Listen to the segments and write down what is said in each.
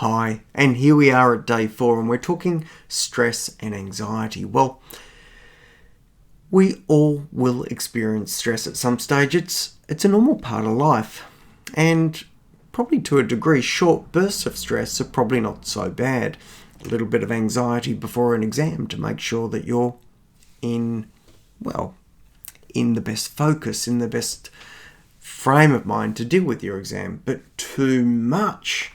Hi, and here we are at day 4, and we're talking stress and anxiety. Well, we all will experience stress at some stage. It's a normal part of life, and probably to a degree, short bursts of stress are probably not so bad. A little bit of anxiety before an exam to make sure that you're in the best focus, in the best frame of mind to deal with your exam. But too much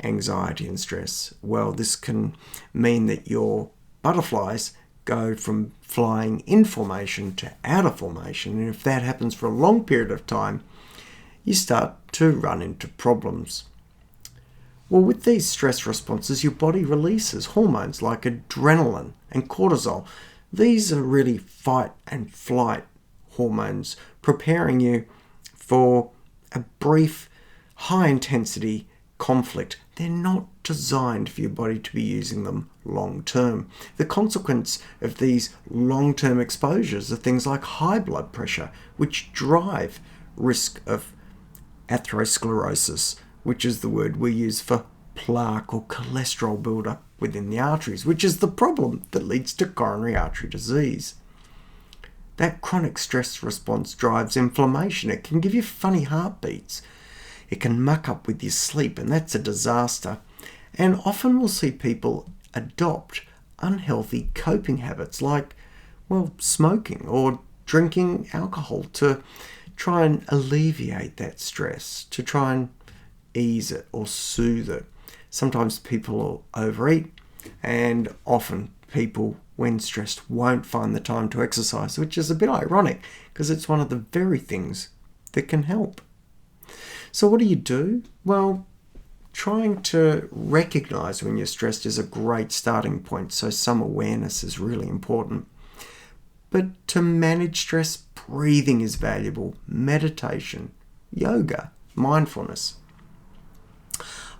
anxiety and stress, well, this can mean that your butterflies go from flying in formation to out of formation. And if that happens for a long period of time, you start to run into problems. Well, with these stress responses, your body releases hormones like adrenaline and cortisol. These are really fight and flight hormones, preparing you for a brief, high-intensity conflict. They're not designed for your body to be using them long term. The consequence of these long-term exposures are things like high blood pressure, which drive risk of atherosclerosis, which is the word we use for plaque or cholesterol buildup within the arteries, which is the problem that leads to coronary artery disease. That chronic stress response drives inflammation. It can give you funny heartbeats. It can muck up with your sleep, and that's a disaster. And often we'll see people adopt unhealthy coping habits like, smoking or drinking alcohol to try and alleviate that stress, to try and ease it or soothe it. Sometimes people will overeat, and often people, when stressed, won't find the time to exercise, which is a bit ironic because it's one of the very things that can help. So what do? Well, trying to recognize when you're stressed is a great starting point, so some awareness is really important. But to manage stress, breathing is valuable, meditation, yoga, mindfulness.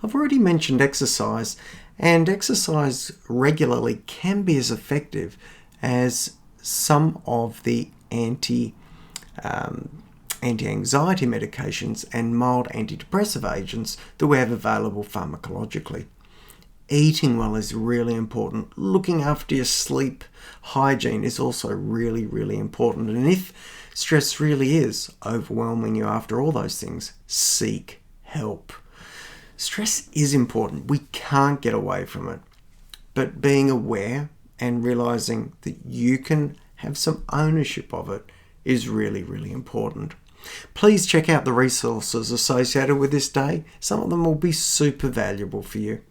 I've already mentioned exercise, and exercise regularly can be as effective as some of the anti-anxiety medications and mild antidepressive agents that we have available pharmacologically. Eating well is really important. Looking after your sleep hygiene is also really, really important. And if stress really is overwhelming you after all those things, seek help. Stress is important. We can't get away from it. But being aware and realizing that you can have some ownership of it is really, really important. Please check out the resources associated with this day. Some of them will be super valuable for you.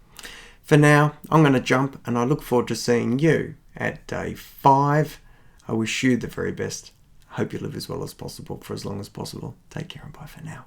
For now, I'm going to jump, and I look forward to seeing you at day 5. I wish you the very best. Hope you live as well as possible for as long as possible. Take care and bye for now.